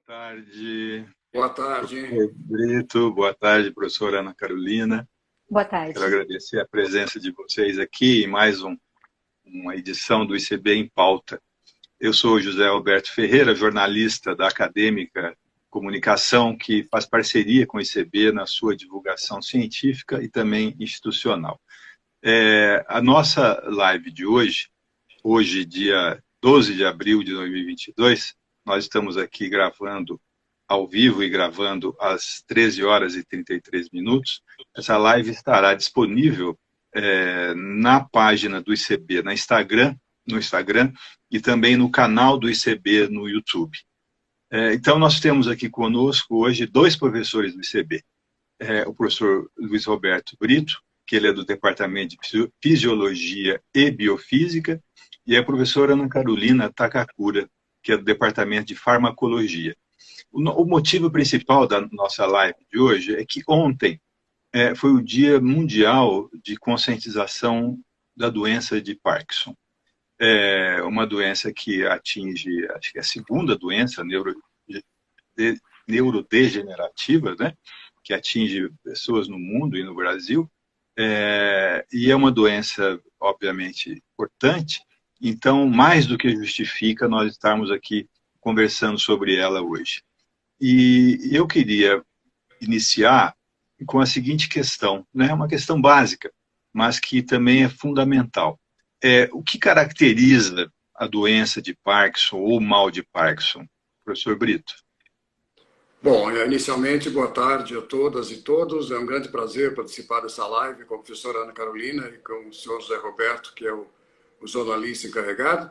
Tarde, Boa tarde. professor Brito. Boa tarde, professora Ana Carolina. Boa tarde. Quero agradecer a presença de vocês aqui em mais uma edição do ICB em Pauta. Eu sou José Alberto Ferreira, jornalista da Acadêmica Comunicação, que faz parceria com o ICB na sua divulgação científica e também institucional. A nossa live de hoje, dia 12 de abril de 2022, nós estamos aqui gravando ao vivo e gravando às 13 horas e 33 minutos. Essa live estará disponível na página do ICB no Instagram e também no canal do ICB no YouTube. Então, nós temos aqui conosco hoje dois professores do ICB. O professor Luiz Roberto Brito, que ele é do Departamento de Fisiologia e Biofísica, e a professora Ana Carolina Takakura, que é do Departamento de Farmacologia. O motivo principal da nossa live de hoje é que ontem foi o Dia Mundial de Conscientização da Doença de Parkinson. É uma doença que atinge, acho que é a segunda doença neurodegenerativa, né? Que atinge pessoas no mundo e no Brasil. E é uma doença, obviamente, importante. Então, mais do que justifica nós estarmos aqui conversando sobre ela hoje. E eu queria iniciar com a seguinte questão, né? Uma questão básica, mas que também é fundamental. O que caracteriza a doença de Parkinson ou o mal de Parkinson? Professor Brito. Bom, inicialmente, boa tarde a todas e todos. É um grande prazer participar dessa live com a professora Ana Carolina e com o senhor José Roberto, que é o jornalista encarregado.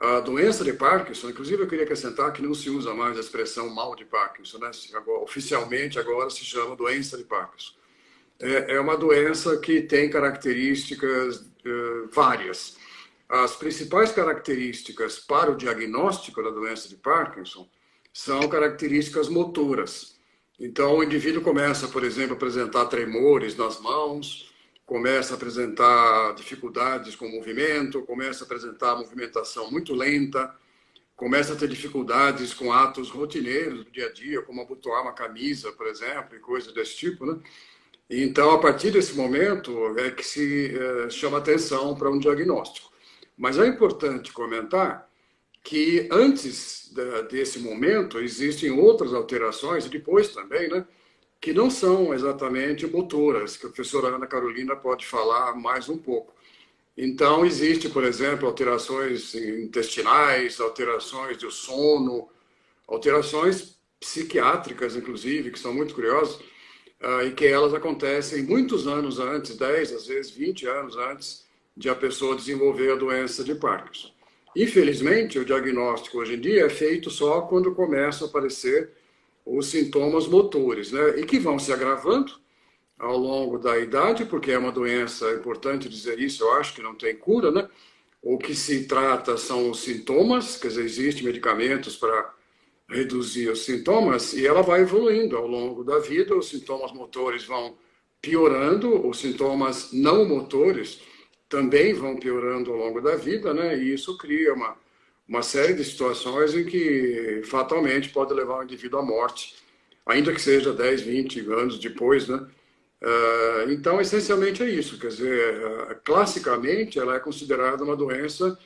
A doença de Parkinson, inclusive eu queria acrescentar que não se usa mais a expressão mal de Parkinson, né? Oficialmente agora se chama doença de Parkinson. É uma doença que tem características várias. As principais características para o diagnóstico da doença de Parkinson são características motoras. Então, o indivíduo começa, por exemplo, a apresentar tremores nas mãos, começa a apresentar dificuldades com o movimento, começa a apresentar movimentação muito lenta, começa a ter dificuldades com atos rotineiros do dia a dia, como abotoar uma camisa, por exemplo, e coisas desse tipo, né? Então, a partir desse momento é que se chama atenção para um diagnóstico. Mas é importante comentar que antes desse momento existem outras alterações, e depois também, né? Que não são exatamente motoras, que a professora Ana Carolina pode falar mais um pouco. Então, existe, por exemplo, alterações intestinais, alterações do sono, alterações psiquiátricas, inclusive, que são muito curiosas, e que elas acontecem muitos anos antes, 10, às vezes 20 anos antes de a pessoa desenvolver a doença de Parkinson. Infelizmente, o diagnóstico hoje em dia é feito só quando começam a aparecer os sintomas motores, né? E que vão se agravando ao longo da idade, porque é uma doença, é importante dizer isso, eu acho que não tem cura, né? O que se trata são os sintomas, quer dizer, existem medicamentos para reduzir os sintomas, e ela vai evoluindo ao longo da vida, os sintomas motores vão piorando, os sintomas não motores também vão piorando ao longo da vida, né? E isso cria uma série de situações em que fatalmente pode levar o indivíduo à morte, ainda que seja 10, 20 anos depois, né? Então, essencialmente é isso, quer dizer, classicamente ela é considerada uma doença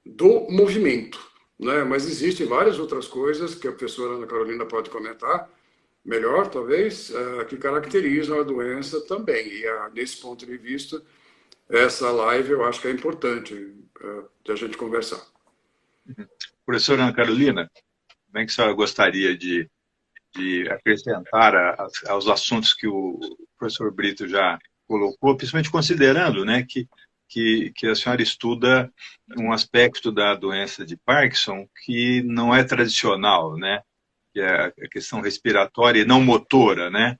do movimento, né? Mas existem várias outras coisas que a professora Ana Carolina pode comentar, melhor talvez, que caracterizam a doença também. E nesse ponto de vista, essa live eu acho que é importante de a gente conversar. Professora Ana Carolina, como é que a senhora gostaria de acrescentar aos assuntos que o professor Brito já colocou, principalmente considerando, né, que a senhora estuda um aspecto da doença de Parkinson que não é tradicional, né, que é a questão respiratória e não motora, né?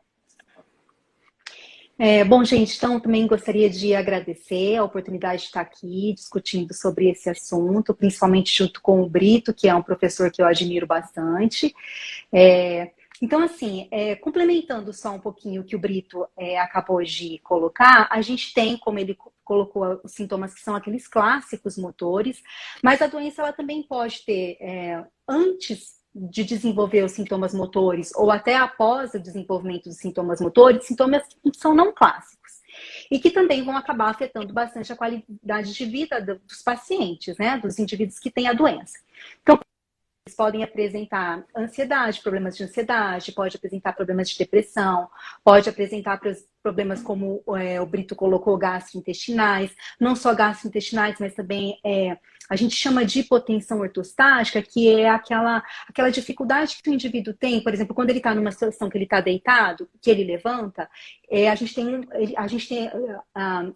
Bom, gente, então também gostaria de agradecer a oportunidade de estar aqui discutindo sobre esse assunto, principalmente junto com o Brito, que é um professor que eu admiro bastante. Então, assim, complementando só um pouquinho o que o Brito acabou de colocar, a gente tem, como ele colocou, os sintomas que são aqueles clássicos motores, mas a doença ela também pode ter, antes de desenvolver os sintomas motores ou até após o desenvolvimento dos sintomas motores, sintomas que são não clássicos e que também vão acabar afetando bastante a qualidade de vida dos pacientes, né, dos indivíduos que têm a doença. Então, eles podem apresentar ansiedade, problemas de ansiedade, pode apresentar problemas de depressão, pode apresentar problemas como o Brito colocou, gastrointestinais, não só gastrointestinais, mas também a gente chama de hipotensão ortostática, que é aquela dificuldade que o indivíduo tem, por exemplo, quando ele está numa situação que ele está deitado, que ele levanta,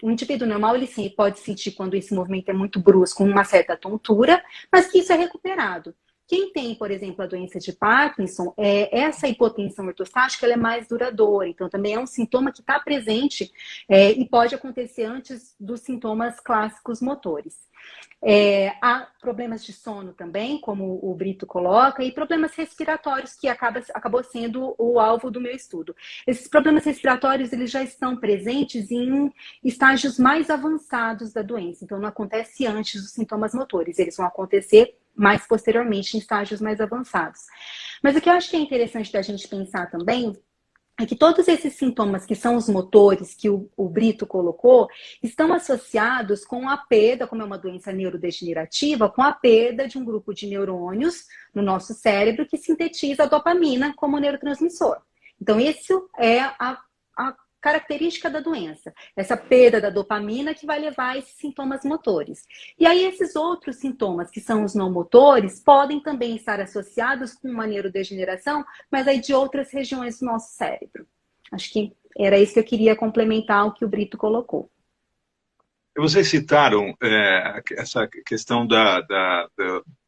um indivíduo normal, ele sim, pode sentir quando esse movimento é muito brusco, uma certa tontura, mas que isso é recuperado. Quem tem, por exemplo, a doença de Parkinson, essa hipotensão ortostática ela é mais duradoura. Então, também é um sintoma que está presente e pode acontecer antes dos sintomas clássicos motores. Há problemas de sono também, como o Brito coloca, e problemas respiratórios, que acabou sendo o alvo do meu estudo. Esses problemas respiratórios eles já estão presentes em estágios mais avançados da doença. Então, não acontece antes dos sintomas motores, eles vão acontecer mais posteriormente em estágios mais avançados. Mas o que eu acho que é interessante da gente pensar também é que todos esses sintomas que são os motores que o Brito colocou estão associados com a perda, como é uma doença neurodegenerativa, com a perda de um grupo de neurônios no nosso cérebro que sintetiza a dopamina como neurotransmissor. Então, isso é a característica da doença, essa perda da dopamina que vai levar a esses sintomas motores. E aí esses outros sintomas, que são os não motores, podem também estar associados com uma neurodegeneração, mas aí de outras regiões do nosso cérebro. Acho que era isso que eu queria complementar o que o Brito colocou. Vocês citaram essa questão da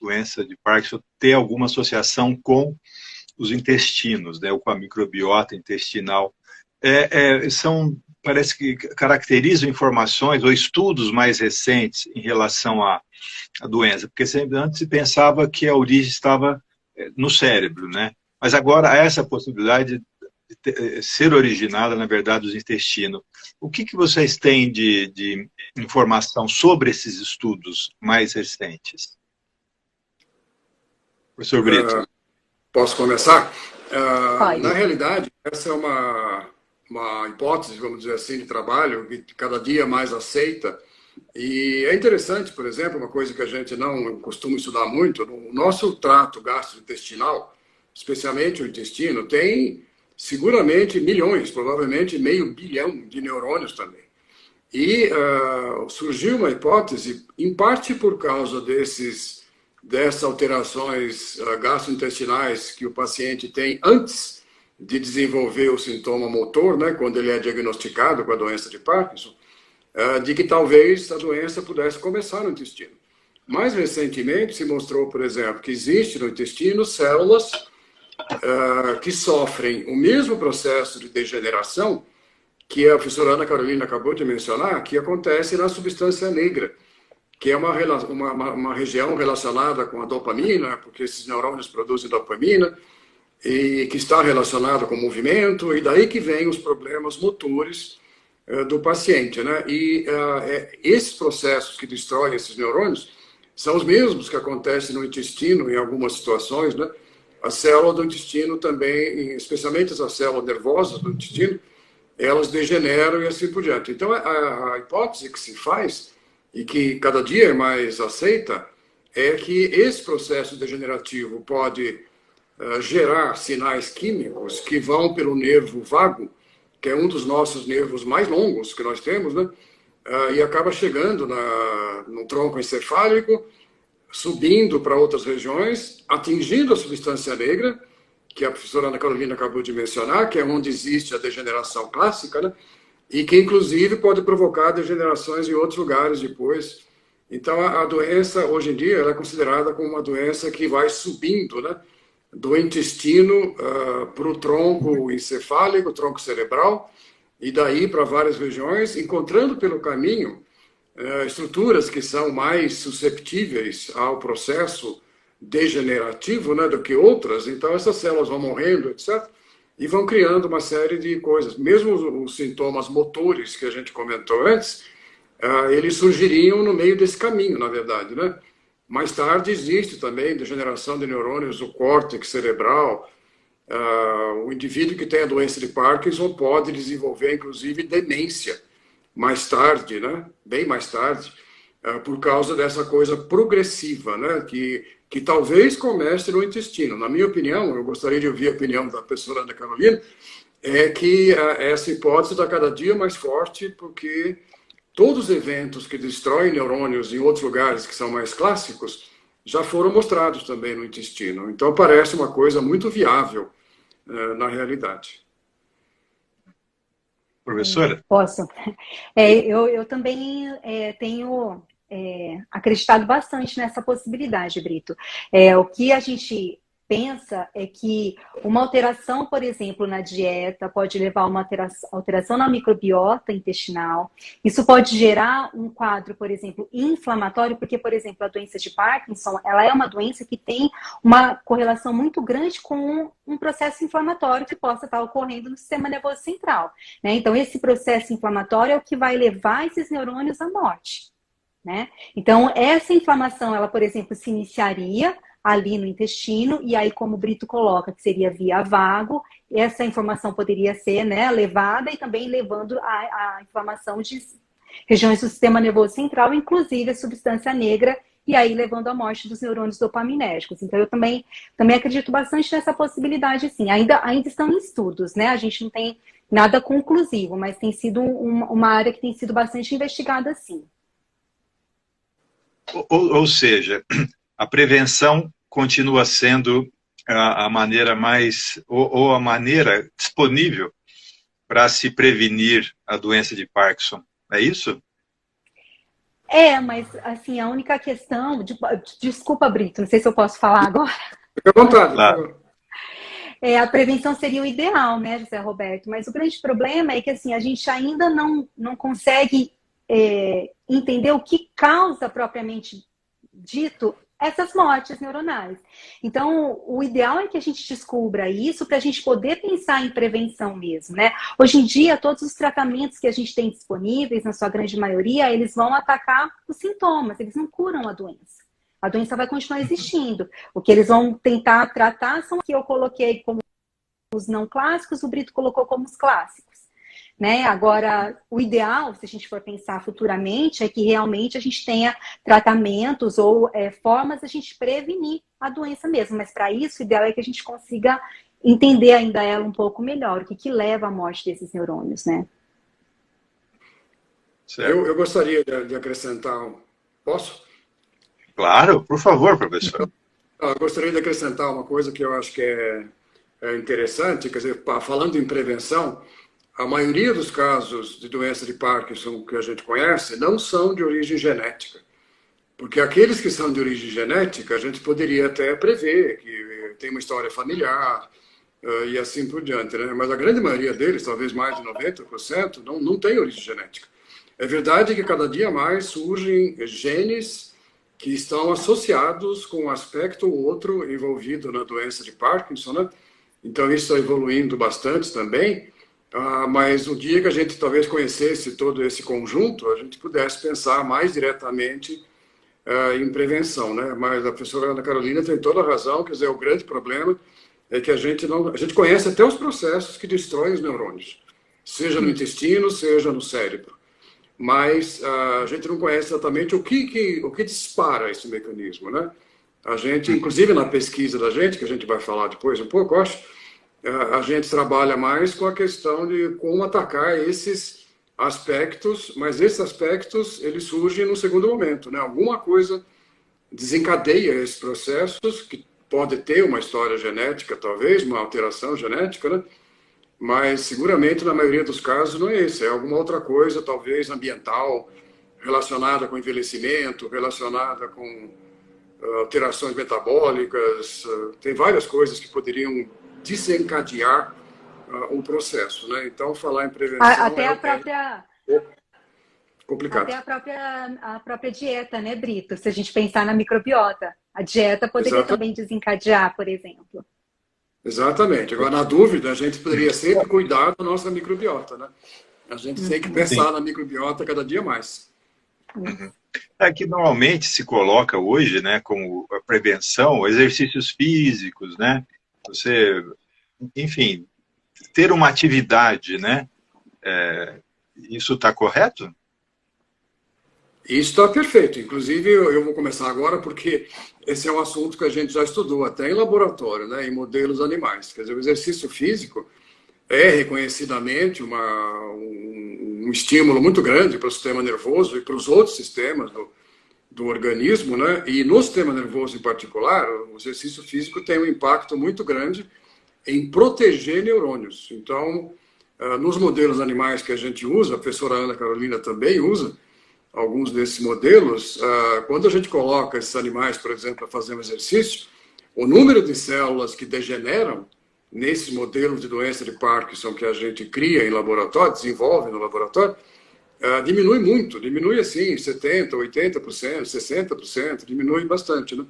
doença de Parkinson ter alguma associação com os intestinos, né, ou com a microbiota intestinal. Parece que caracterizam informações ou estudos mais recentes em relação à doença, porque sempre antes se pensava que a origem estava no cérebro, né? Mas agora há essa possibilidade de ser originada, na verdade, dos intestinos. O que vocês têm de informação sobre esses estudos mais recentes? Professor Brito. Posso começar? Pode. Na realidade, essa é uma hipótese, vamos dizer assim, de trabalho que cada dia mais aceita. E é interessante, por exemplo, uma coisa que a gente não costuma estudar muito, no nosso trato gastrointestinal, especialmente o intestino, tem seguramente milhões, provavelmente meio bilhão de neurônios também. E surgiu uma hipótese, em parte por causa dessas alterações gastrointestinais que o paciente tem antes de desenvolver o sintoma motor, né, quando ele é diagnosticado com a doença de Parkinson, de que talvez a doença pudesse começar no intestino. Mais recentemente se mostrou, por exemplo, que existe no intestino células que sofrem o mesmo processo de degeneração que a professora Ana Carolina acabou de mencionar, que acontece na substância negra, que é uma região relacionada com a dopamina, porque esses neurônios produzem dopamina, e que está relacionado com o movimento, e daí que vem os problemas motores do paciente, né? E esses processos que destroem esses neurônios são os mesmos que acontecem no intestino em algumas situações, né? A célula do intestino também, especialmente as células nervosas do intestino, elas degeneram e assim por diante. Então, a hipótese que se faz, e que cada dia é mais aceita, é que esse processo degenerativo pode gerar sinais químicos que vão pelo nervo vago, que é um dos nossos nervos mais longos que nós temos, né? E acaba chegando no tronco encefálico, subindo para outras regiões, atingindo a substância negra, que a professora Ana Carolina acabou de mencionar, que é onde existe a degeneração clássica, né? E que, inclusive, pode provocar degenerações em outros lugares depois. Então, a doença, hoje em dia, ela é considerada como uma doença que vai subindo, né, do intestino para o tronco encefálico, tronco cerebral, e daí para várias regiões, encontrando pelo caminho estruturas que são mais susceptíveis ao processo degenerativo, né, do que outras. Então, essas células vão morrendo, etc., e vão criando uma série de coisas. Mesmo os sintomas motores que a gente comentou antes, eles surgiriam no meio desse caminho, na verdade, né? Mais tarde existe também degeneração de neurônios do córtex cerebral. O indivíduo que tem a doença de Parkinson pode desenvolver, inclusive, demência mais tarde, né? Bem mais tarde, por causa dessa coisa progressiva, né? Que talvez comece no intestino. Na minha opinião, eu gostaria de ouvir a opinião da professora Ana Carolina, é que essa hipótese está cada dia mais forte, porque todos os eventos que destroem neurônios em outros lugares que são mais clássicos já foram mostrados também no intestino. Então, parece uma coisa muito viável na realidade. Professora? Posso? Eu também tenho acreditado bastante nessa possibilidade, Brito. O que a gente pensa é que uma alteração, por exemplo, na dieta pode levar a uma alteração na microbiota intestinal. Isso pode gerar um quadro, por exemplo, inflamatório, porque, por exemplo, a doença de Parkinson, ela é uma doença que tem uma correlação muito grande com um processo inflamatório que possa estar ocorrendo no sistema nervoso central, né? Então, esse processo inflamatório é o que vai levar esses neurônios à morte, né? Então, essa inflamação, ela, por exemplo, se iniciaria ali no intestino, e aí, como o Brito coloca, que seria via vago, essa informação poderia ser, né, levada e também levando a inflamação de regiões do sistema nervoso central, inclusive a substância negra, e aí levando à morte dos neurônios dopaminérgicos. Então, eu também acredito bastante nessa possibilidade, sim. Ainda estão em estudos, né? A gente não tem nada conclusivo, mas tem sido uma área que tem sido bastante investigada, sim. Ou seja, a prevenção continua sendo a maneira mais, ou a maneira disponível para se prevenir a doença de Parkinson. É isso? Mas assim, a única questão... Desculpa, Brito, não sei se eu posso falar agora. Fique à vontade. Claro. A prevenção seria o ideal, né, José Roberto? Mas o grande problema é que assim, a gente ainda não consegue entender o que causa, propriamente dito, essas mortes neuronais. Então, o ideal é que a gente descubra isso para a gente poder pensar em prevenção mesmo, né? Hoje em dia, todos os tratamentos que a gente tem disponíveis, na sua grande maioria, eles vão atacar os sintomas, eles não curam a doença. A doença vai continuar existindo. O que eles vão tentar tratar são o que eu coloquei como os não clássicos, o Brito colocou como os clássicos, né? Agora, o ideal, se a gente for pensar futuramente, é que realmente a gente tenha tratamentos ou formas de a gente prevenir a doença mesmo. Mas para isso, o ideal é que a gente consiga entender ainda ela um pouco melhor, o que leva à morte desses neurônios, né? Eu gostaria de acrescentar... Posso? Claro, por favor, professor. Eu gostaria de acrescentar uma coisa que eu acho que é interessante, quer dizer, falando em prevenção, a maioria dos casos de doença de Parkinson que a gente conhece não são de origem genética. Porque aqueles que são de origem genética, a gente poderia até prever que tem uma história familiar e assim por diante, né? Mas a grande maioria deles, talvez mais de 90%, não tem origem genética. É verdade que cada dia mais surgem genes que estão associados com um aspecto ou outro envolvido na doença de Parkinson, né? Então, isso está evoluindo bastante também, mas o dia que a gente talvez conhecesse todo esse conjunto, a gente pudesse pensar mais diretamente em prevenção, né? Mas a professora Ana Carolina tem toda a razão, quer dizer, o grande problema é que a gente conhece até os processos que destroem os neurônios, seja no intestino, seja no cérebro. Mas a gente não conhece exatamente o que dispara esse mecanismo, né? A gente, inclusive na pesquisa da gente, que a gente vai falar depois um pouco, eu acho, a gente trabalha mais com a questão de como atacar esses aspectos, mas esses aspectos, eles surgem no segundo momento, né? Alguma coisa desencadeia esses processos, que pode ter uma história genética, talvez, uma alteração genética, né? Mas seguramente, na maioria dos casos, não é isso. É alguma outra coisa, talvez ambiental, relacionada com envelhecimento, relacionada com alterações metabólicas. Tem várias coisas que poderiam desencadear o processo, né? Então, falar em prevenção até a própria... complicado. Até a própria dieta, né, Brito? Se a gente pensar na microbiota. A dieta poderia também desencadear, por exemplo. Exatamente. Agora, na dúvida, a gente poderia sempre cuidar da nossa microbiota, né? A gente tem que pensar na microbiota cada dia mais. Uhum. É que normalmente se coloca hoje, né, como a prevenção, exercícios físicos, né? Você, enfim, ter uma atividade, né? Isso está correto? Isso está perfeito. Inclusive, eu vou começar agora porque esse é um assunto que a gente já estudou até em laboratório, né, em modelos animais. Quer dizer, o exercício físico é reconhecidamente um estímulo muito grande para o sistema nervoso e para os outros sistemas do organismo, né? E no sistema nervoso em particular, o exercício físico tem um impacto muito grande em proteger neurônios. Então, nos modelos animais que a gente usa, a professora Ana Carolina também usa, alguns desses modelos, quando a gente coloca esses animais, por exemplo, para fazer um exercício, o número de células que degeneram nesses modelos de doença de Parkinson que a gente cria em laboratório, desenvolve no laboratório, diminui muito, diminui assim 70%, 80%, 60%, diminui bastante, né?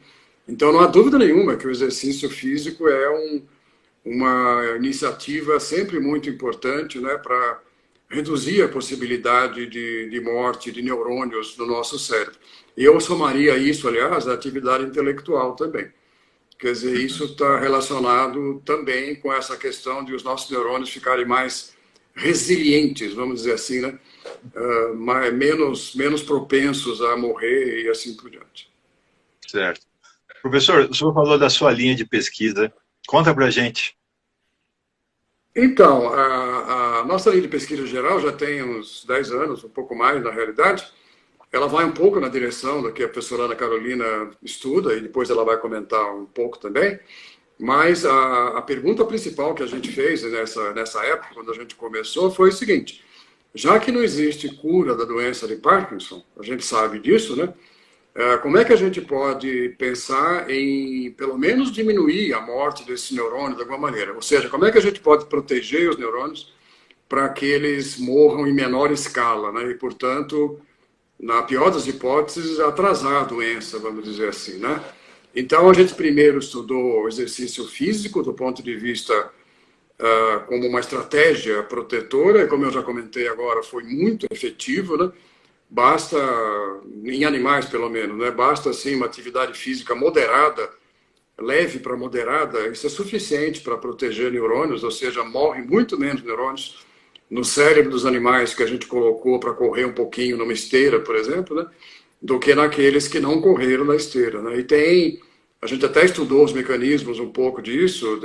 Então não há dúvida nenhuma que o exercício físico é uma iniciativa sempre muito importante, né, para reduzir a possibilidade de morte de neurônios no nosso cérebro. E eu somaria isso, aliás, à atividade intelectual também. Quer dizer, isso está relacionado também com essa questão de os nossos neurônios ficarem mais resilientes, vamos dizer assim, né? Menos propensos a morrer e assim por diante. Certo. Professor, o senhor falou da sua linha de pesquisa. Conta pra gente. Então, a nossa linha de pesquisa geral já tem uns 10 anos, um pouco mais na realidade. Ela vai um pouco na direção do que a professora Ana Carolina estuda, e depois ela vai comentar um pouco também. Mas a pergunta principal que a gente fez nessa época, quando a gente começou, foi o seguinte: já que não existe cura da doença de Parkinson, a gente sabe disso, né? Como é que a gente pode pensar em, pelo menos, diminuir a morte desse neurônio de alguma maneira? Ou seja, como é que a gente pode proteger os neurônios para que eles morram em menor escala, né? E, portanto, na pior das hipóteses, atrasar a doença, vamos dizer assim, né? Então, a gente primeiro estudou o exercício físico do ponto de vista como uma estratégia protetora, e como eu já comentei agora, foi muito efetivo, né? Basta, em animais pelo menos, né? Basta assim uma atividade física moderada, leve para moderada, isso é suficiente para proteger neurônios, ou seja, morre muito menos neurônios no cérebro dos animais que a gente colocou para correr um pouquinho numa esteira, por exemplo, né? Do que naqueles que não correram na esteira, né? E a gente até estudou os mecanismos um pouco disso,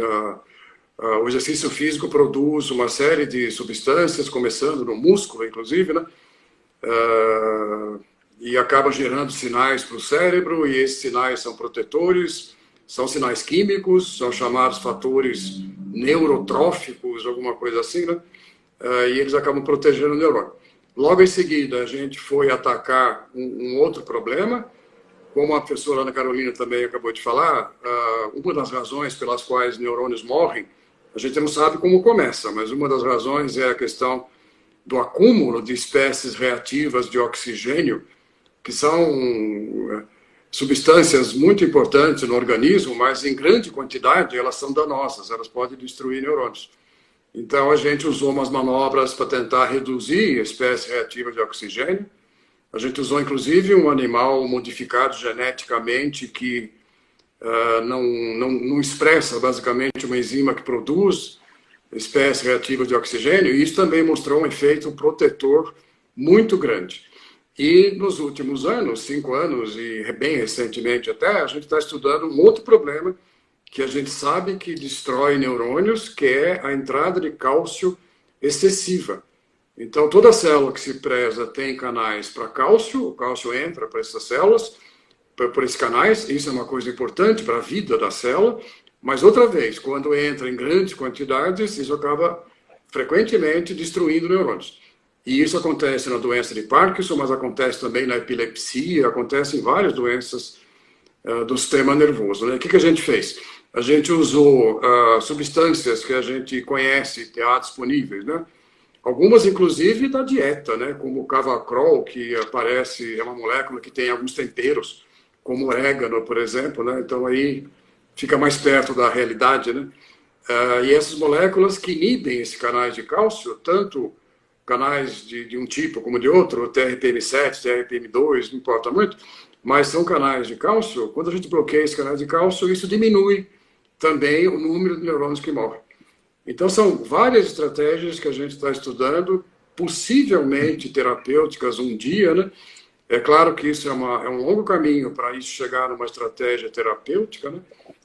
o exercício físico produz uma série de substâncias, começando no músculo, inclusive, né? E acaba gerando sinais para o cérebro, e esses sinais são protetores, são sinais químicos, são chamados fatores neurotróficos, alguma coisa assim, né? E eles acabam protegendo o neurônio. Logo em seguida, a gente foi atacar um outro problema, como a professora Ana Carolina também acabou de falar, uma das razões pelas quais neurônios morrem, a gente não sabe como começa, mas uma das razões é a questão do acúmulo de espécies reativas de oxigênio, que são substâncias muito importantes no organismo, mas em grande quantidade elas são danosas, elas podem destruir neurônios. Então a gente usou umas manobras para tentar reduzir a espécie reativa de oxigênio. A gente usou inclusive um animal modificado geneticamente que não expressa basicamente uma enzima que produz espécies reativas de oxigênio, e isso também mostrou um efeito protetor muito grande. E nos últimos anos, 5 anos, e bem recentemente até, a gente está estudando um outro problema que a gente sabe que destrói neurônios, que é a entrada de cálcio excessiva. Então, toda célula que se presa tem canais para cálcio, o cálcio entra para essas células, por esses canais, isso é uma coisa importante para a vida da célula, mas outra vez, quando entra em grandes quantidades, isso acaba frequentemente destruindo neurônios. E isso acontece na doença de Parkinson, mas acontece também na epilepsia, acontece em várias doenças do sistema nervoso, né? O que a gente fez? A gente usou substâncias que a gente conhece, que há disponíveis, né? Algumas, inclusive, da dieta, né? Como o cavacrol, que aparece, é uma molécula que tem alguns temperos, como orégano, por exemplo, né? Então aí fica mais perto da realidade, né? E essas moléculas que inibem esses canais de cálcio, tanto canais de um tipo como de outro, TRPM7, TRPM2, não importa muito, mas são canais de cálcio. Quando a gente bloqueia esses canais de cálcio, isso diminui também o número de neurônios que morrem. Então, são várias estratégias que a gente está estudando, possivelmente terapêuticas um dia, né? É claro que isso é um longo caminho para isso chegar numa estratégia terapêutica, né?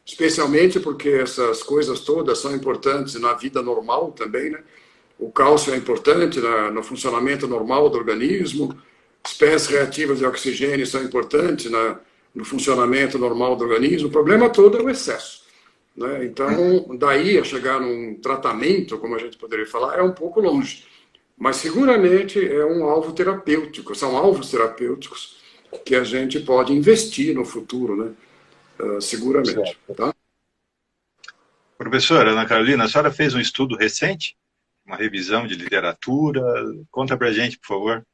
Especialmente porque essas coisas todas são importantes na vida normal também, né? O cálcio é importante no funcionamento normal do organismo, espécies reativas de oxigênio são importantes no funcionamento normal do organismo. O problema todo é o excesso, né? Então, daí a chegar num tratamento, como a gente poderia falar, é um pouco longe. Mas seguramente é um alvo terapêutico, são alvos terapêuticos que a gente pode investir no futuro, né? Seguramente. Tá? Professora Ana Carolina, a senhora fez um estudo recente, uma revisão de literatura. Conta pra gente, por favor.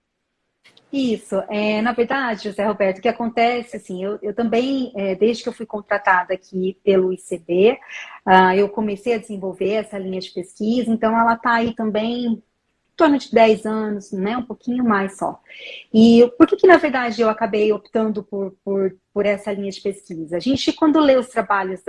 Isso, na verdade, José Roberto, o que acontece, assim, eu também, desde que eu fui contratada aqui pelo ICB, eu comecei a desenvolver essa linha de pesquisa, então ela está aí também em torno de 10 anos, né, um pouquinho mais só. E por que na verdade, eu acabei optando por essa linha de pesquisa? A gente, quando lê os trabalhos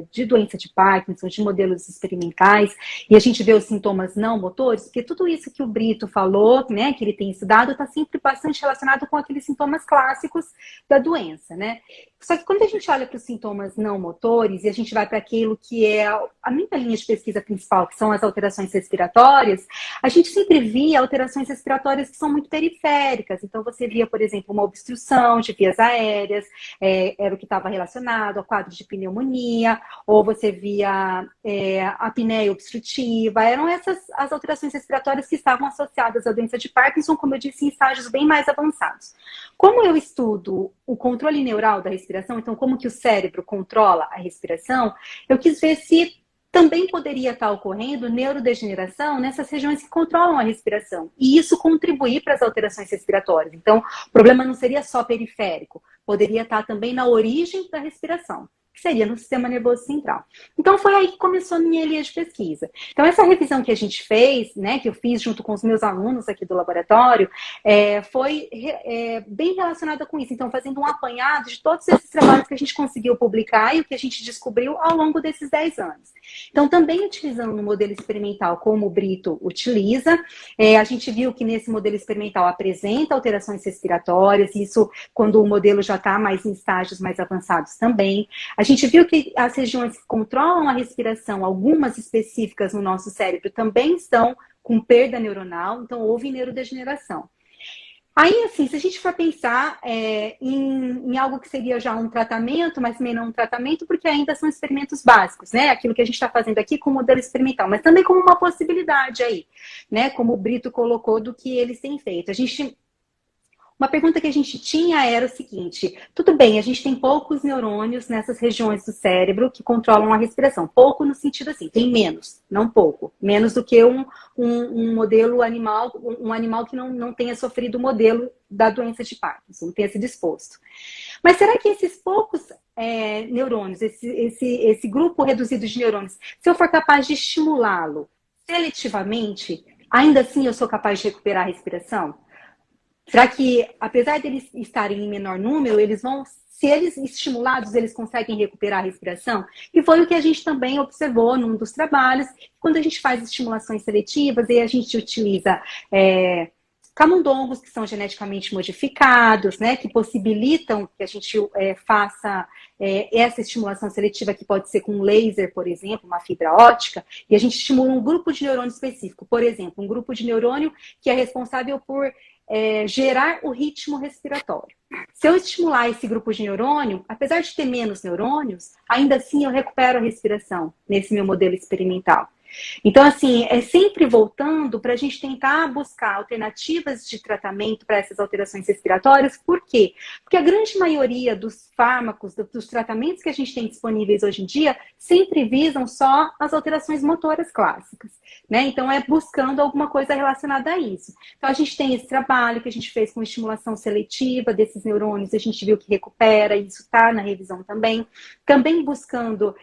de doença de Parkinson, de modelos experimentais, e a gente vê os sintomas não motores, porque tudo isso que o Brito falou, né, que ele tem estudado, está sempre bastante relacionado com aqueles sintomas clássicos da doença, né? Só que quando a gente olha para os sintomas não motores e a gente vai para aquilo que é a minha linha de pesquisa principal, que são as alterações respiratórias, a gente sempre via alterações respiratórias que são muito periféricas. Então, você via, por exemplo, uma obstrução de vias aéreas, era o que estava relacionado ao quadro de pneumonia, ou você via apneia obstrutiva. Eram essas as alterações respiratórias que estavam associadas à doença de Parkinson, como eu disse, em estágios bem mais avançados. Como eu estudo o controle neural da respiração, então como que o cérebro controla a respiração, eu quis ver se também poderia estar ocorrendo neurodegeneração nessas regiões que controlam a respiração. E isso contribuir para as alterações respiratórias. Então, o problema não seria só periférico, poderia estar também na origem da respiração, que seria no sistema nervoso central. Então, foi aí que começou a minha linha de pesquisa. Então, essa revisão que a gente fez, né, que eu fiz junto com os meus alunos aqui do laboratório, foi bem relacionada com isso. Então, fazendo um apanhado de todos esses trabalhos que a gente conseguiu publicar e o que a gente descobriu ao longo desses 10 anos. Então, também utilizando o modelo experimental como o Brito utiliza, a gente viu que nesse modelo experimental apresenta alterações respiratórias, isso quando o modelo já está mais em estágios mais avançados também. A gente viu que as regiões que controlam a respiração, algumas específicas no nosso cérebro, também estão com perda neuronal, então houve neurodegeneração. Aí, assim, se a gente for pensar em algo que seria já um tratamento, mas também não um tratamento, porque ainda são experimentos básicos, né? Aquilo que a gente está fazendo aqui com o modelo experimental, mas também como uma possibilidade aí, né? Como o Brito colocou do que eles têm feito. Uma pergunta que a gente tinha era o seguinte: tudo bem, a gente tem poucos neurônios nessas regiões do cérebro que controlam a respiração. Pouco no sentido assim, tem menos, não pouco. Menos do que um modelo animal, um animal que não tenha sofrido o modelo da doença de Parkinson, não tenha se disposto. Mas será que esses poucos neurônios, esse grupo reduzido de neurônios, se eu for capaz de estimulá-lo seletivamente, ainda assim eu sou capaz de recuperar a respiração? Será que, apesar de eles estarem em menor número, eles vão, se eles estimulados, eles conseguem recuperar a respiração? E foi o que a gente também observou num dos trabalhos, quando a gente faz estimulações seletivas e a gente utiliza camundongos que são geneticamente modificados, né, que possibilitam que a gente faça essa estimulação seletiva, que pode ser com um laser, por exemplo, uma fibra óptica, e a gente estimula um grupo de neurônio específico. Por exemplo, um grupo de neurônio que é responsável por gerar o ritmo respiratório. Se eu estimular esse grupo de neurônio, apesar de ter menos neurônios, ainda assim eu recupero a respiração nesse meu modelo experimental. Então, assim, é sempre voltando para a gente tentar buscar alternativas de tratamento para essas alterações respiratórias. Por quê? Porque a grande maioria dos fármacos, dos tratamentos que a gente tem disponíveis hoje em dia, sempre visam só as alterações motoras clássicas, né? Então, é buscando alguma coisa relacionada a isso. Então, a gente tem esse trabalho que a gente fez com estimulação seletiva desses neurônios, a gente viu que recupera, isso está na revisão também. Também buscando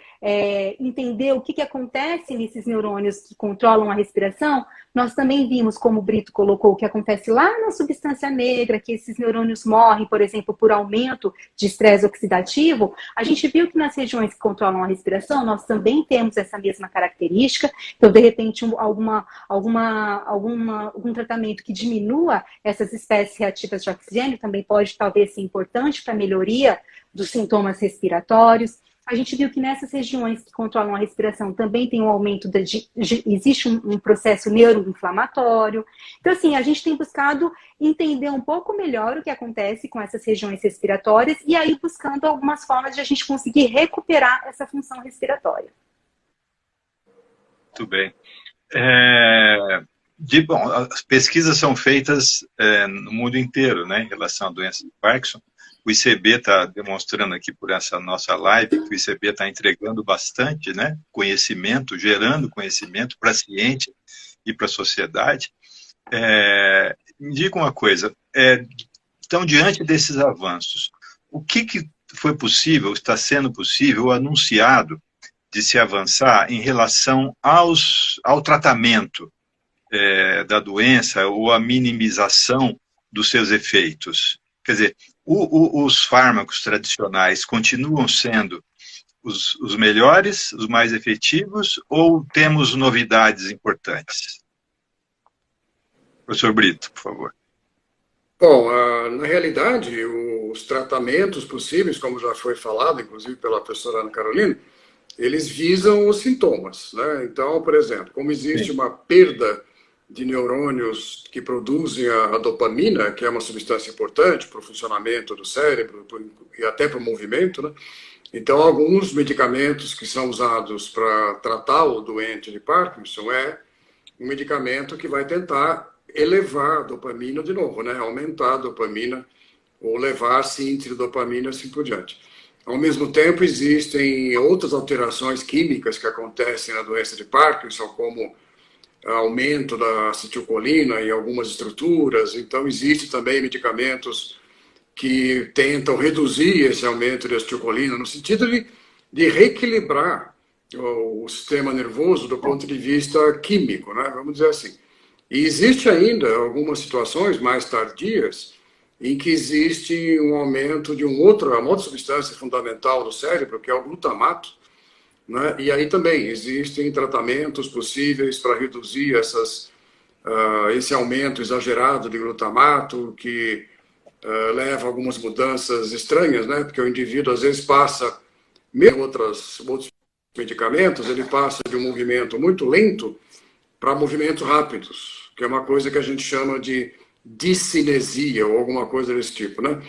entender o que acontece nesses neurônios neurônios que controlam a respiração, nós também vimos, como o Brito colocou, o que acontece lá na substância negra, que esses neurônios morrem, por exemplo, por aumento de estresse oxidativo. A gente viu que nas regiões que controlam a respiração, nós também temos essa mesma característica. Então, de repente, algum tratamento que diminua essas espécies reativas de oxigênio também pode, talvez, ser importante para a melhoria dos sintomas respiratórios. A gente viu que nessas regiões que controlam a respiração também tem um aumento, existe um processo neuroinflamatório. Então, assim, a gente tem buscado entender um pouco melhor o que acontece com essas regiões respiratórias e aí buscando algumas formas de a gente conseguir recuperar essa função respiratória. Muito bem. Bom, as pesquisas são feitas no mundo inteiro, né, em relação à doença de Parkinson. O ICB está demonstrando aqui por essa nossa live que o ICB está entregando bastante, né, conhecimento, gerando conhecimento para a ciência e para a sociedade. Me diga uma coisa, então, diante desses avanços, o que foi possível, está sendo possível, anunciado de se avançar em relação ao tratamento da doença ou a minimização dos seus efeitos? Quer dizer, os fármacos tradicionais continuam sendo os melhores, os mais efetivos, ou temos novidades importantes? Professor Brito, por favor. Bom, na realidade, os tratamentos possíveis, como já foi falado, inclusive pela professora Ana Carolina, eles visam os sintomas, né? Então, por exemplo, como existe uma perda de neurônios que produzem a dopamina, que é uma substância importante para o funcionamento do cérebro e até para o movimento, né? Então, alguns medicamentos que são usados para tratar o doente de Parkinson é um medicamento que vai tentar elevar a dopamina de novo, né? Aumentar a dopamina ou levar dopamina, assim por diante. Ao mesmo tempo, existem outras alterações químicas que acontecem na doença de Parkinson, como aumento da acetilcolina em algumas estruturas. Então, existem também medicamentos que tentam reduzir esse aumento de acetilcolina, no sentido de reequilibrar o sistema nervoso do ponto de vista químico, né? Vamos dizer assim. E existe ainda algumas situações mais tardias em que existe um aumento de uma outra substância fundamental do cérebro, que é o glutamato, né? E aí também existem tratamentos possíveis para reduzir esse aumento exagerado de glutamato, que leva a algumas mudanças estranhas, né? Porque o indivíduo às vezes passa, mesmo outros medicamentos, ele passa de um movimento muito lento para movimentos rápidos, que é uma coisa que a gente chama de discinesia ou alguma coisa desse tipo, né?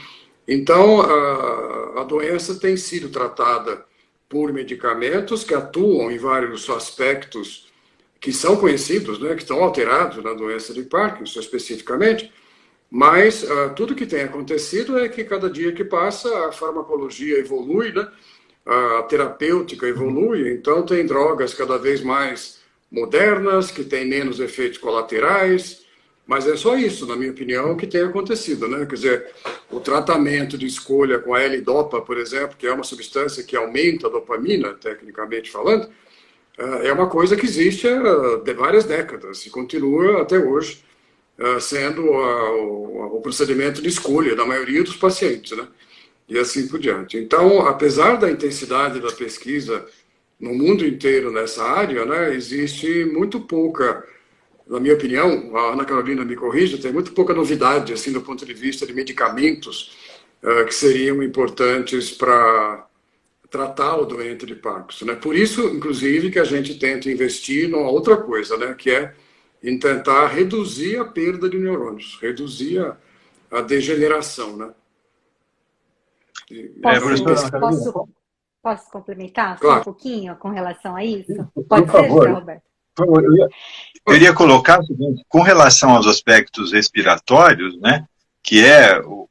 Então, a doença tem sido tratada por medicamentos que atuam em vários aspectos que são conhecidos, né, que estão alterados na doença de Parkinson especificamente, mas tudo que tem acontecido é que cada dia que passa a farmacologia evolui, né, a terapêutica evolui, então tem drogas cada vez mais modernas, que têm menos efeitos colaterais, mas é só isso, na minha opinião, que tem acontecido, né? Quer dizer, o tratamento de escolha com a L-Dopa, por exemplo, que é uma substância que aumenta a dopamina, tecnicamente falando, é uma coisa que existe há várias décadas e continua até hoje sendo o procedimento de escolha da maioria dos pacientes, né? E assim por diante. Então, apesar da intensidade da pesquisa no mundo inteiro nessa área, né, existe muito pouca, na minha opinião, a Ana Carolina me corrija, tem muito pouca novidade, assim, do ponto de vista de medicamentos que seriam importantes para tratar o doente de Parkinson, né? Por isso, inclusive, que a gente tenta investir numa outra coisa, né, que é em tentar reduzir a perda de neurônios, reduzir a degeneração, né? Posso complementar claro. Um pouquinho com relação a isso? Pode ser, José Roberto? Eu iria colocar o seguinte, com relação aos aspectos respiratórios, né, que é o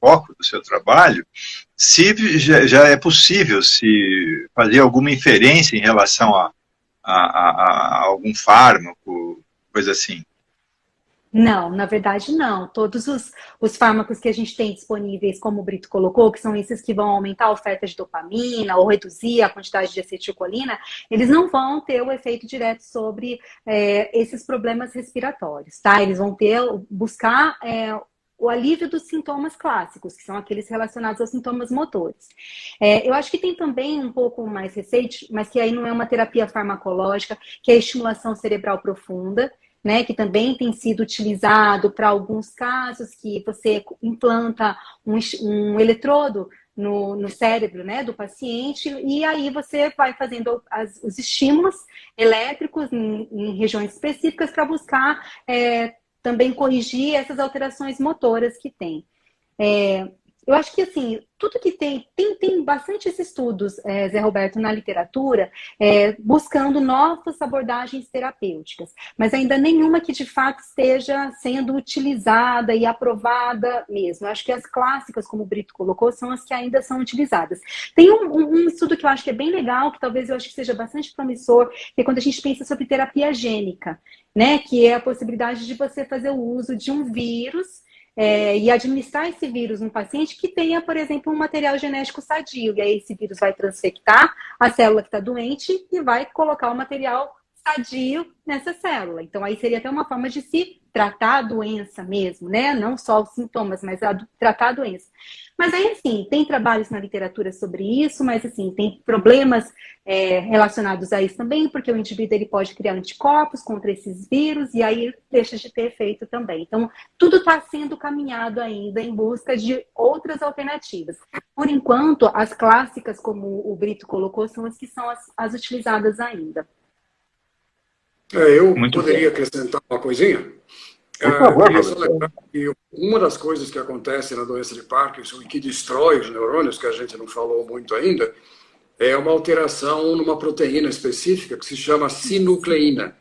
foco do seu trabalho, se já é possível se fazer alguma inferência em relação a algum fármaco, coisa assim. Não, na verdade não. Todos os fármacos que a gente tem disponíveis, como o Brito colocou, que são esses que vão aumentar a oferta de dopamina ou reduzir a quantidade de acetilcolina, eles não vão ter o efeito direto sobre esses problemas respiratórios, tá? Eles vão buscar o alívio dos sintomas clássicos, que são aqueles relacionados aos sintomas motores. Eu acho que tem também um pouco mais recente, mas que aí não é uma terapia farmacológica, que é a estimulação cerebral profunda, né, que também tem sido utilizado para alguns casos que você implanta um eletrodo no cérebro, né, do paciente, e aí você vai fazendo os estímulos elétricos em regiões específicas para buscar também corrigir essas alterações motoras que tem. Eu acho que, assim, tudo que tem bastantes estudos, Zé Roberto, na literatura, buscando novas abordagens terapêuticas, mas ainda nenhuma que, de fato, esteja sendo utilizada e aprovada mesmo. Eu acho que as clássicas, como o Brito colocou, são as que ainda são utilizadas. Tem um estudo que eu acho que é bem legal, que talvez eu acho que seja bastante promissor, que é quando a gente pensa sobre terapia gênica, né, que é a possibilidade de você fazer o uso de um vírus e administrar esse vírus num paciente que tenha, por exemplo, um material genético sadio. E aí esse vírus vai transfectar a célula que está doente e vai colocar o material sadio nessa célula. Então aí seria até uma forma de se tratar a doença mesmo, né? Não só os sintomas, mas tratar a doença. Mas aí, assim, tem trabalhos na literatura sobre isso, mas, assim, tem problemas relacionados a isso também, porque o indivíduo ele pode criar anticorpos contra esses vírus e aí deixa de ter efeito também. Então, tudo está sendo caminhado ainda em busca de outras alternativas. Por enquanto, as clássicas, como o Brito colocou, são as que são as utilizadas ainda. Eu Muito poderia bem. acrescentar uma coisinha? Por favor, Queria só professor. lembrar que uma das coisas que acontece na doença de Parkinson e que destrói os neurônios, que a gente não falou muito ainda, é uma alteração numa proteína específica que se chama sinucleína.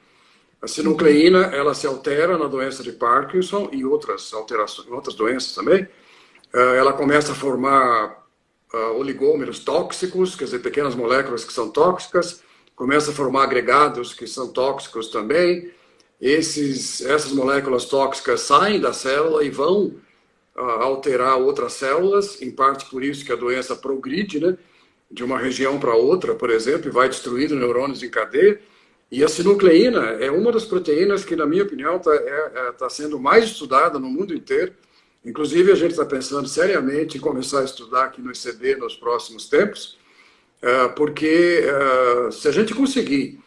A sinucleína, ela se altera na doença de Parkinson e outras alterações, outras doenças também. Ela começa a formar oligômeros tóxicos, quer dizer, pequenas moléculas que são tóxicas, começa a formar agregados que são tóxicos também. Essas moléculas tóxicas saem da célula e vão alterar outras células, em parte por isso que a doença progride, né, de uma região para outra, por exemplo, e vai destruindo neurônios em cadeia. E a sinucleína é uma das proteínas que, na minha opinião, tá sendo mais estudada no mundo inteiro. Inclusive, a gente está pensando seriamente em começar a estudar aqui no ICB nos próximos tempos, porque se a gente conseguir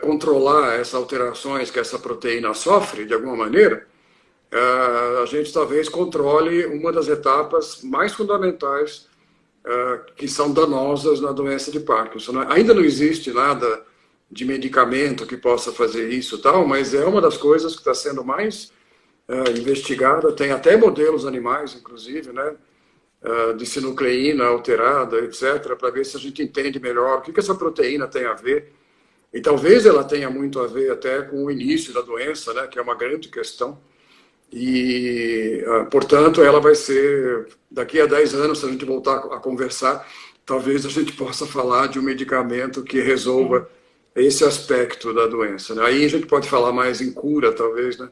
controlar essas alterações que essa proteína sofre, de alguma maneira, a gente talvez controle uma das etapas mais fundamentais que são danosas na doença de Parkinson. Ainda não existe nada de medicamento que possa fazer isso e tal, mas é uma das coisas que está sendo mais investigada. Tem até modelos animais, inclusive, né, de sinucleína alterada, etc., para ver se a gente entende melhor o que essa proteína tem a ver. E talvez ela tenha muito a ver até com o início da doença, né, que é uma grande questão. E, portanto, ela vai ser, daqui a 10 anos, se a gente voltar a conversar, talvez a gente possa falar de um medicamento que resolva esse aspecto da doença, né? Aí a gente pode falar mais em cura, talvez, né,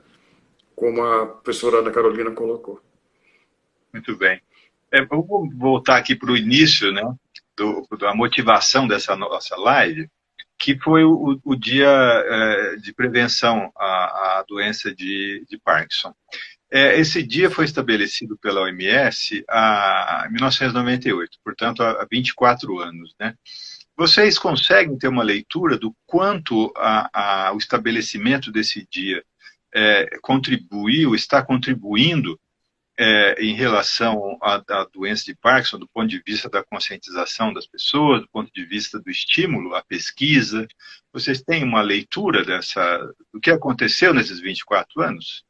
como a professora Ana Carolina colocou. Muito bem. Eu vou voltar aqui para o início, né, da motivação dessa nossa live, que foi o dia de prevenção à doença de Parkinson. Esse dia foi estabelecido pela OMS em 1998, portanto, há 24 anos, né? Vocês conseguem ter uma leitura do quanto o estabelecimento desse dia está contribuindo em relação à doença de Parkinson, do ponto de vista da conscientização das pessoas, do ponto de vista do estímulo à pesquisa? Vocês têm uma leitura do que aconteceu nesses 24 anos?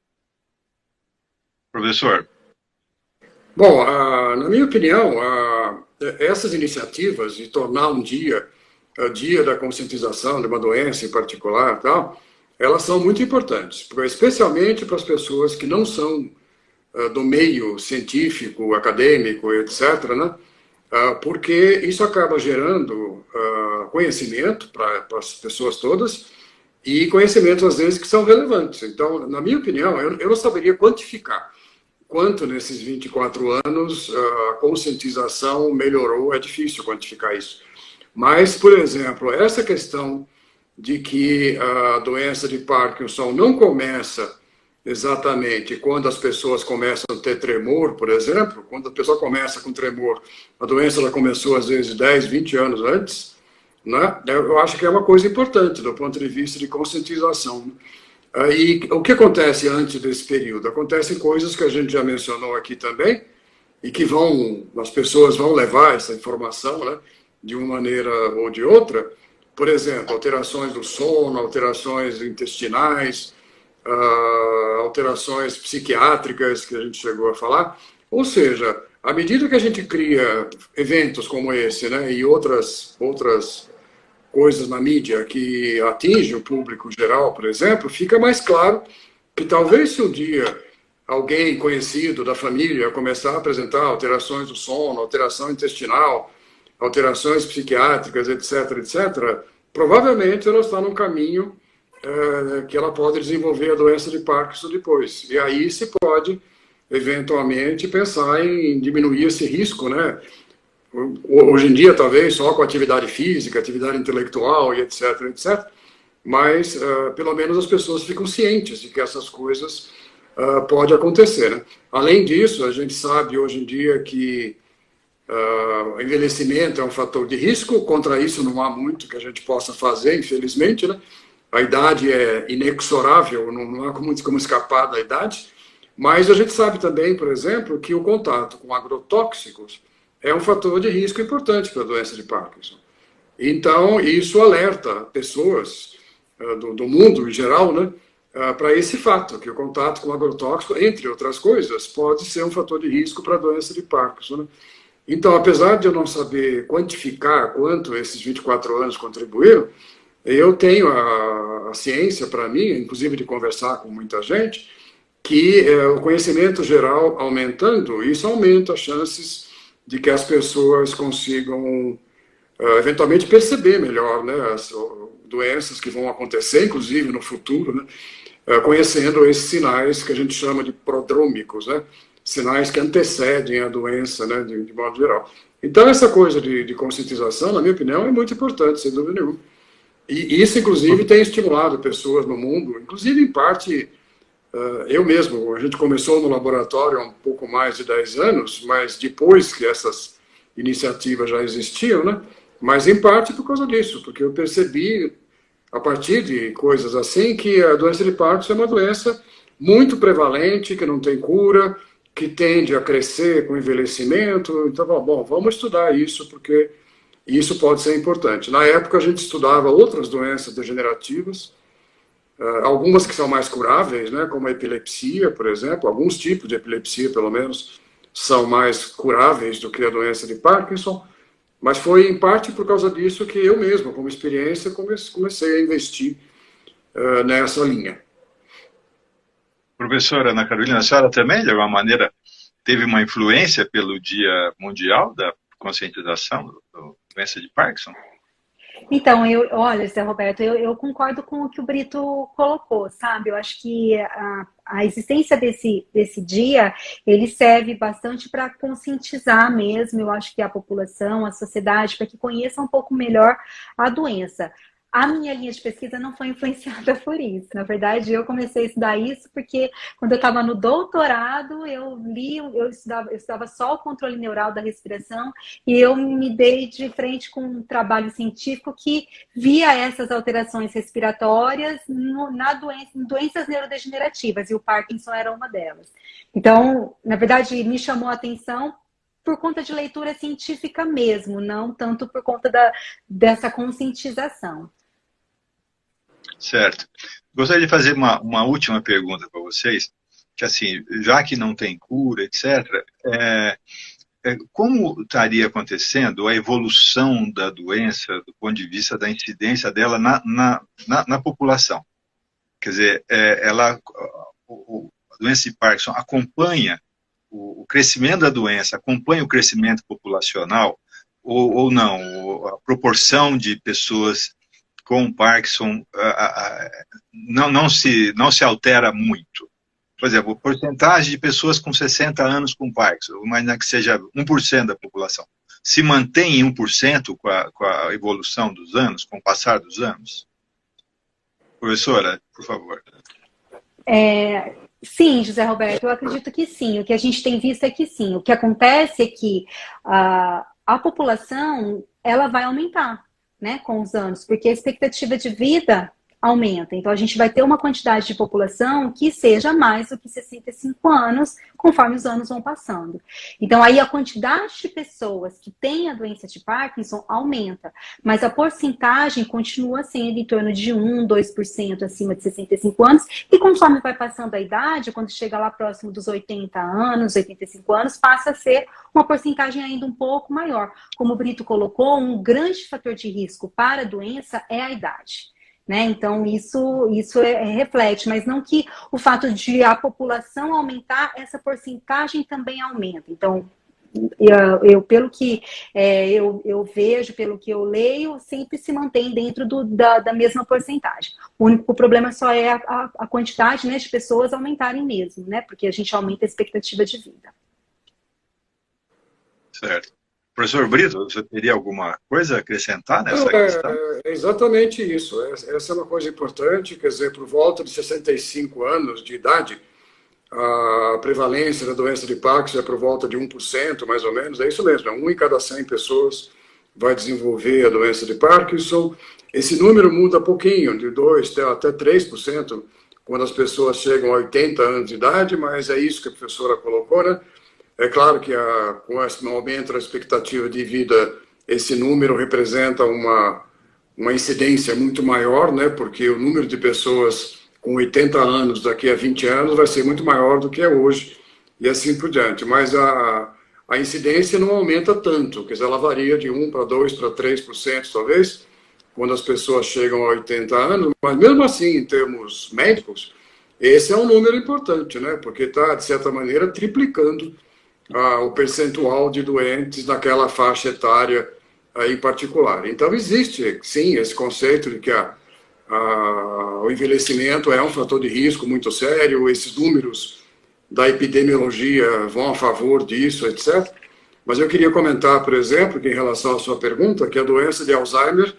Professor? Bom, na minha opinião, essas iniciativas de tornar um dia, o dia da conscientização de uma doença em particular, tal, elas são muito importantes, especialmente para as pessoas que não são do meio científico, acadêmico, etc., né? Porque isso acaba gerando conhecimento para as pessoas todas e conhecimentos, às vezes, que são relevantes. Então, na minha opinião, eu não saberia quantificar quanto nesses 24 anos a conscientização melhorou, é difícil quantificar isso. Mas, por exemplo, essa questão de que a doença de Parkinson não começa exatamente quando as pessoas começam a ter tremor, por exemplo, quando a pessoa começa com tremor, a doença ela começou às vezes 10, 20 anos antes, né? Eu acho que é uma coisa importante do ponto de vista de conscientização. E o que acontece antes desse período? Acontecem coisas que a gente já mencionou aqui também, e que as pessoas vão levar essa informação, né, de uma maneira ou de outra. Por exemplo, alterações do sono, alterações intestinais, alterações psiquiátricas, que a gente chegou a falar. Ou seja, à medida que a gente cria eventos como esse, né, e outras coisas na mídia que atingem o público geral, por exemplo, fica mais claro que talvez se um dia alguém conhecido da família começar a apresentar alterações do sono, alteração intestinal, alterações psiquiátricas, etc., etc., provavelmente ela está num caminho que ela pode desenvolver a doença de Parkinson depois. E aí se pode, eventualmente, pensar em diminuir esse risco, né? Hoje em dia, talvez, só com atividade física, atividade intelectual e etc., etc., mas pelo menos as pessoas ficam cientes de que essas coisas podem acontecer, né? Além disso, a gente sabe hoje em dia que o envelhecimento é um fator de risco, contra isso não há muito que a gente possa fazer, infelizmente, né? A idade é inexorável, não há como escapar da idade, mas a gente sabe também, por exemplo, que o contato com agrotóxicos é um fator de risco importante para a doença de Parkinson. Então, isso alerta pessoas do mundo em geral, né, para esse fato, que o contato com agrotóxico, entre outras coisas, pode ser um fator de risco para a doença de Parkinson, né? Então, apesar de eu não saber quantificar quanto esses 24 anos contribuíram, eu tenho a ciência para mim, inclusive de conversar com muita gente, que o conhecimento geral aumentando, isso aumenta as chances de que as pessoas consigam eventualmente perceber melhor, né, as doenças que vão acontecer, inclusive no futuro, né, conhecendo esses sinais que a gente chama de prodrômicos, né, sinais que antecedem a doença, né, de modo geral. Então, essa coisa de conscientização, na minha opinião, é muito importante, sem dúvida nenhuma. E isso, inclusive, tem estimulado pessoas no mundo, inclusive, em parte, eu mesmo. A gente começou no laboratório há um pouco mais de 10 anos, mas depois que essas iniciativas já existiam, né? Mas, em parte, por causa disso, porque eu percebi, a partir de coisas assim, que a doença de Parkinson é uma doença muito prevalente, que não tem cura, que tende a crescer com o envelhecimento. Então, bom, vamos estudar isso, porque isso pode ser importante. Na época, a gente estudava outras doenças degenerativas, algumas que são mais curáveis, né, como a epilepsia, por exemplo. Alguns tipos de epilepsia, pelo menos, são mais curáveis do que a doença de Parkinson. Mas foi, em parte, por causa disso que eu mesmo, como experiência, comecei a investir nessa linha. Professora Ana Carolina, a senhora também, de alguma maneira, teve uma influência pelo Dia Mundial da Conscientização da doença de Parkinson? Então, olha, Zé Roberto, eu concordo com o que o Brito colocou, sabe? Eu acho que a existência desse dia, ele serve bastante para conscientizar mesmo, eu acho que a população, a sociedade, para que conheça um pouco melhor a doença. A minha linha de pesquisa não foi influenciada por isso. Na verdade, eu comecei a estudar isso porque quando eu estava no doutorado, eu estudava só o controle neural da respiração e eu me dei de frente com um trabalho científico que via essas alterações respiratórias em doenças neurodegenerativas, e o Parkinson era uma delas. Então, na verdade, me chamou a atenção por conta de leitura científica mesmo, não tanto por conta dessa conscientização. Certo. Gostaria de fazer uma última pergunta para vocês, que assim, já que não tem cura, etc., como estaria acontecendo a evolução da doença do ponto de vista da incidência dela na população? Quer dizer, a doença de Parkinson acompanha o crescimento da doença, acompanha o crescimento populacional ou não? A proporção de pessoas com Parkinson não se altera muito. Por exemplo, a porcentagem de pessoas com 60 anos com Parkinson, imagina que seja 1% da população, se mantém em 1% com a evolução dos anos, com o passar dos anos? Professora, por favor. Sim, José Roberto, eu acredito que sim. O que a gente tem visto é que sim. O que acontece é que a população ela vai aumentar, né, com os anos, porque a expectativa de vida aumenta. Então, a gente vai ter uma quantidade de população que seja mais do que 65 anos, conforme os anos vão passando. Então, aí a quantidade de pessoas que têm a doença de Parkinson aumenta, mas a porcentagem continua sendo em torno de 1, 2% acima de 65 anos, e conforme vai passando a idade, quando chega lá próximo dos 80 anos, 85 anos, passa a ser uma porcentagem ainda um pouco maior. Como o Brito colocou, um grande fator de risco para a doença é a idade. Né? Então, isso reflete, mas não que o fato de a população aumentar, essa porcentagem também aumenta. Então, pelo que eu vejo, pelo que eu leio, sempre se mantém dentro da mesma porcentagem. O único problema só é a quantidade, né, de pessoas aumentarem mesmo, né? Porque a gente aumenta a expectativa de vida. Certo. Professor Brito, você teria alguma coisa a acrescentar nessa questão? É exatamente isso. Essa é uma coisa importante, quer dizer, por volta de 65 anos de idade, a prevalência da doença de Parkinson é por volta de 1%, mais ou menos. É isso mesmo, 1 em cada 100 pessoas vai desenvolver a doença de Parkinson. Esse número muda pouquinho, de 2% até 3%, quando as pessoas chegam a 80 anos de idade, mas é isso que a professora colocou, né? É claro que com esse aumento da expectativa de vida, esse número representa uma incidência muito maior, né? Porque o número de pessoas com 80 anos daqui a 20 anos vai ser muito maior do que é hoje, e assim por diante. Mas a incidência não aumenta tanto, quer dizer, ela varia de 1 para 2 para 3%, talvez, quando as pessoas chegam a 80 anos, mas mesmo assim, em termos médicos, esse é um número importante, né? Porque está, de certa maneira, triplicando o percentual de doentes naquela faixa etária em particular. Então, existe, sim, esse conceito de que o envelhecimento é um fator de risco muito sério, esses números da epidemiologia vão a favor disso, etc. Mas eu queria comentar, por exemplo, que em relação à sua pergunta, que a doença de Alzheimer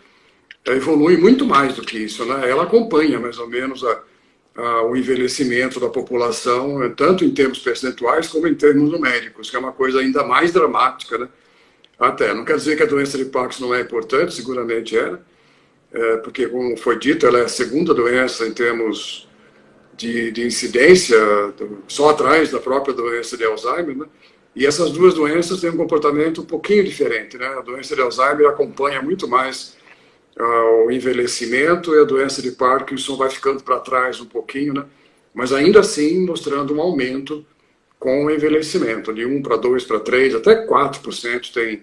evolui muito mais do que isso, né? Ela acompanha, mais ou menos, o envelhecimento da população, tanto em termos percentuais como em termos numéricos, que é uma coisa ainda mais dramática, né? Até, não quer dizer que a doença de Parkinson não é importante, seguramente é, porque, como foi dito, ela é a segunda doença em termos de incidência, só atrás da própria doença de Alzheimer, né? E essas duas doenças têm um comportamento um pouquinho diferente, né? A doença de Alzheimer acompanha muito mais o envelhecimento, e a doença de Parkinson vai ficando para trás um pouquinho, né? Mas ainda assim mostrando um aumento com o envelhecimento, de 1 para 2 para 3, até 4%, tem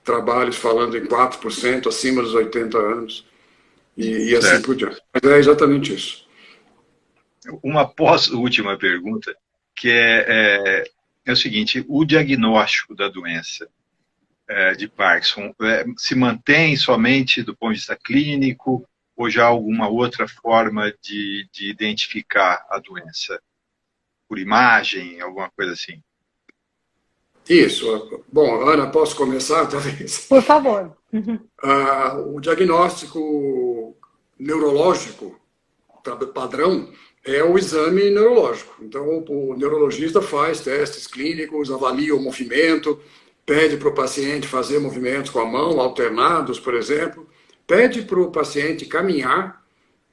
trabalhos falando em 4% acima dos 80 anos, e assim por diante. Mas é exatamente isso. Uma pós-última pergunta, que é o seguinte: o diagnóstico da doença de Parkinson se mantém somente do ponto de vista clínico, ou já há alguma outra forma de identificar a doença? Por imagem, alguma coisa assim? Isso. Bom, Ana, posso começar, talvez? Por favor. O diagnóstico neurológico padrão é o exame neurológico. Então, o neurologista faz testes clínicos, avalia o movimento, pede para o paciente fazer movimentos com a mão, alternados, por exemplo, pede para o paciente caminhar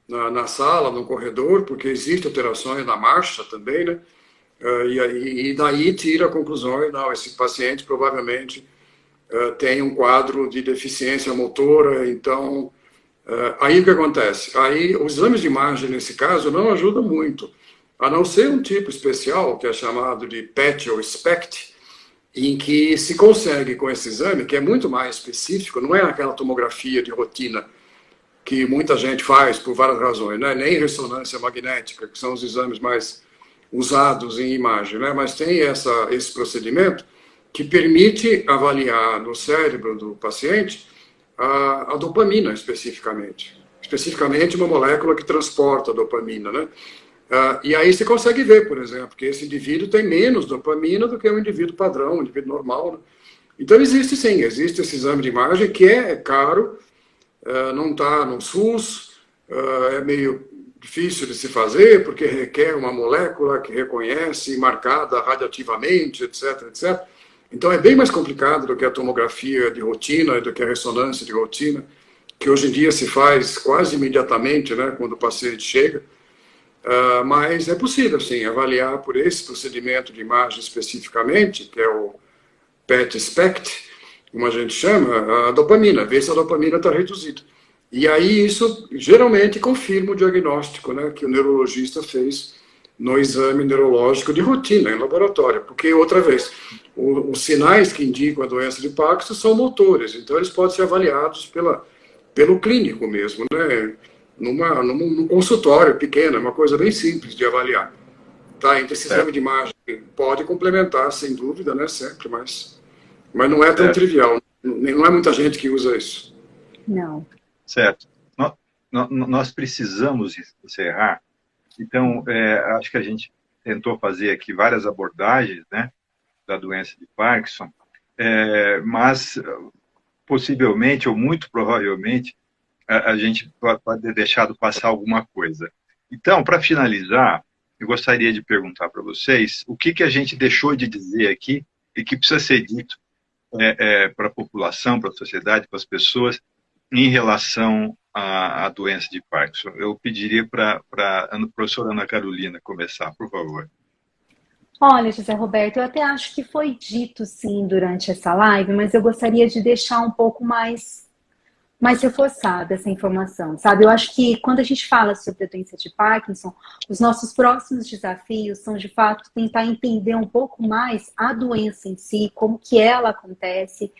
na sala, no corredor, porque existem alterações na marcha também, né? E daí tira conclusões, não, esse paciente provavelmente tem um quadro de deficiência motora, então, aí o que acontece? Aí os exames de imagem, nesse caso, não ajudam muito, a não ser um tipo especial, que é chamado de PET ou SPECT, em que se consegue com esse exame, que é muito mais específico, não é aquela tomografia de rotina que muita gente faz por várias razões, né? Nem ressonância magnética, que são os exames mais usados em imagem, né? Mas tem esse procedimento que permite avaliar no cérebro do paciente a dopamina especificamente. especificamente uma molécula que transporta a dopamina, né? E aí você consegue ver, por exemplo, que esse indivíduo tem menos dopamina do que um indivíduo padrão, um indivíduo normal, né? Então existe sim, existe esse exame de imagem que é caro, não está no SUS, é meio difícil de se fazer, porque requer uma molécula que reconhece, marcada radioativamente, etc, etc. Então é bem mais complicado do que a tomografia de rotina, do que a ressonância de rotina, que hoje em dia se faz quase imediatamente, né, quando o paciente chega. Mas é possível, sim, avaliar por esse procedimento de imagem especificamente, que é o PET-SPECT, como a gente chama, a dopamina, ver se a dopamina está reduzida. E aí isso geralmente confirma o diagnóstico, né, que o neurologista fez no exame neurológico de rotina, em laboratório. Porque, outra vez, os sinais que indicam a doença de Parkinson são motores, então eles podem ser avaliados pelo clínico mesmo, né, num consultório pequeno, é uma coisa bem simples de avaliar. Tá, então esse exame de imagem pode complementar, sem dúvida, né, sempre, mas não é tão trivial. Não é muita gente que usa isso. Não. Certo. Nós precisamos encerrar. Então, acho que a gente tentou fazer aqui várias abordagens, né, da doença de Parkinson, mas possivelmente, ou muito provavelmente, a gente pode ter deixado passar alguma coisa. Então, para finalizar, eu gostaria de perguntar para vocês o que a gente deixou de dizer aqui e que precisa ser dito para a população, para a sociedade, para as pessoas, em relação à doença de Parkinson. Eu pediria para a professora Ana Carolina começar, por favor. Olha, José Roberto, eu até acho que foi dito sim durante essa live, mas eu gostaria de deixar um pouco mais reforçada essa informação, sabe? Eu acho que quando a gente fala sobre a doença de Parkinson, os nossos próximos desafios são, de fato, tentar entender um pouco mais a doença em si, como que ela acontece,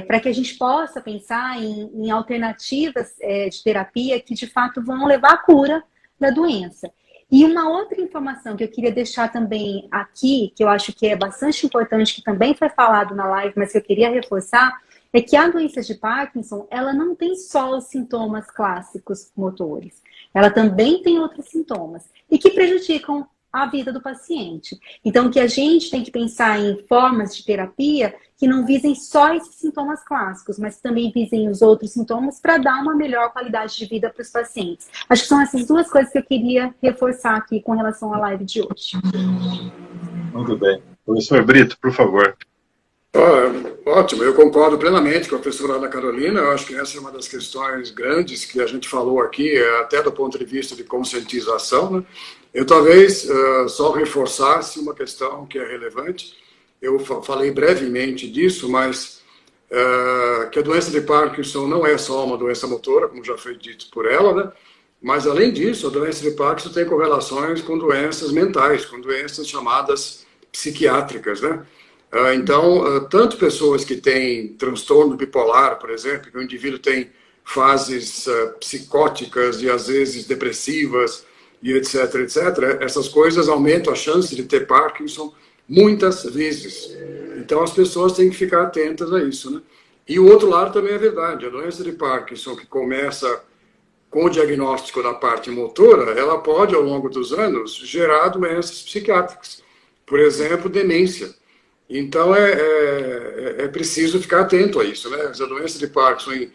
para que a gente possa pensar em alternativas de terapia que, de fato, vão levar à cura da doença. E uma outra informação que eu queria deixar também aqui, que eu acho que é bastante importante, que também foi falado na live, mas que eu queria reforçar, é que a doença de Parkinson, ela não tem só os sintomas clássicos motores. Ela também tem outros sintomas e que prejudicam a vida do paciente. Então, que a gente tem que pensar em formas de terapia que não visem só esses sintomas clássicos, mas também visem os outros sintomas para dar uma melhor qualidade de vida para os pacientes. Acho que são essas duas coisas que eu queria reforçar aqui com relação à live de hoje. Muito bem. Professor Brito, por favor. Ótimo, eu concordo plenamente com a professora Ana Carolina. Eu acho que essa é uma das questões grandes que a gente falou aqui, até do ponto de vista de conscientização, né? Eu talvez só reforçasse uma questão que é relevante. Eu falei brevemente disso, mas que a doença de Parkinson não é só uma doença motora, como já foi dito por ela, né? Mas, além disso, a doença de Parkinson tem correlações com doenças mentais, com doenças chamadas psiquiátricas, né? Então, tanto pessoas que têm transtorno bipolar, por exemplo, que o indivíduo tem fases psicóticas e às vezes depressivas e etc, etc, essas coisas aumentam a chance de ter Parkinson muitas vezes. Então, as pessoas têm que ficar atentas a isso, né? E o outro lado também é verdade. A doença de Parkinson, que começa com o diagnóstico da parte motora, ela pode, ao longo dos anos, gerar doenças psiquiátricas. Por exemplo, demência. Então, é preciso ficar atento a isso, né? A doença de Parkinson,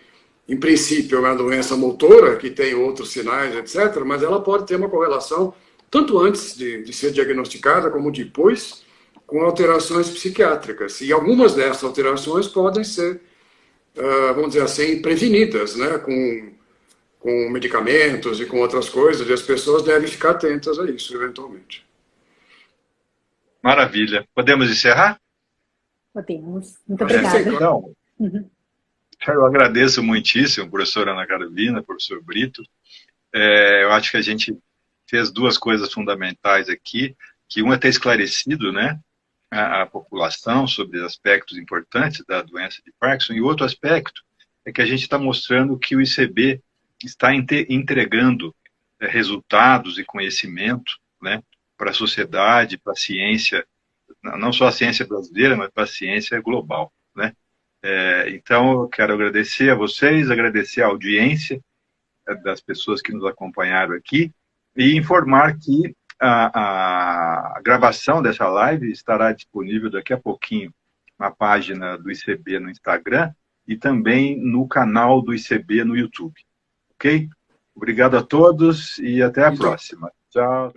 em princípio, é uma doença motora, que tem outros sinais, etc., mas ela pode ter uma correlação, tanto antes de ser diagnosticada, como depois, com alterações psiquiátricas. E algumas dessas alterações podem ser, vamos dizer assim, prevenidas, né? Com medicamentos e com outras coisas, e as pessoas devem ficar atentas a isso, eventualmente. Maravilha. Podemos encerrar? Podemos. Muito obrigada. Então, eu agradeço muitíssimo, professora Ana Carolina, professor Brito. Eu acho que a gente fez duas coisas fundamentais aqui, que uma é ter esclarecido, né, a população sobre aspectos importantes da doença de Parkinson, e outro aspecto é que a gente está mostrando que o ICB está entregando resultados e conhecimento, né, para a sociedade, para a ciência, não só a ciência brasileira, mas para a ciência global, né? Então, eu quero agradecer a vocês, agradecer a audiência, das pessoas que nos acompanharam aqui e informar que a gravação dessa live estará disponível daqui a pouquinho na página do ICB no Instagram e também no canal do ICB no YouTube. Ok? Obrigado a todos e até a próxima. Tchau.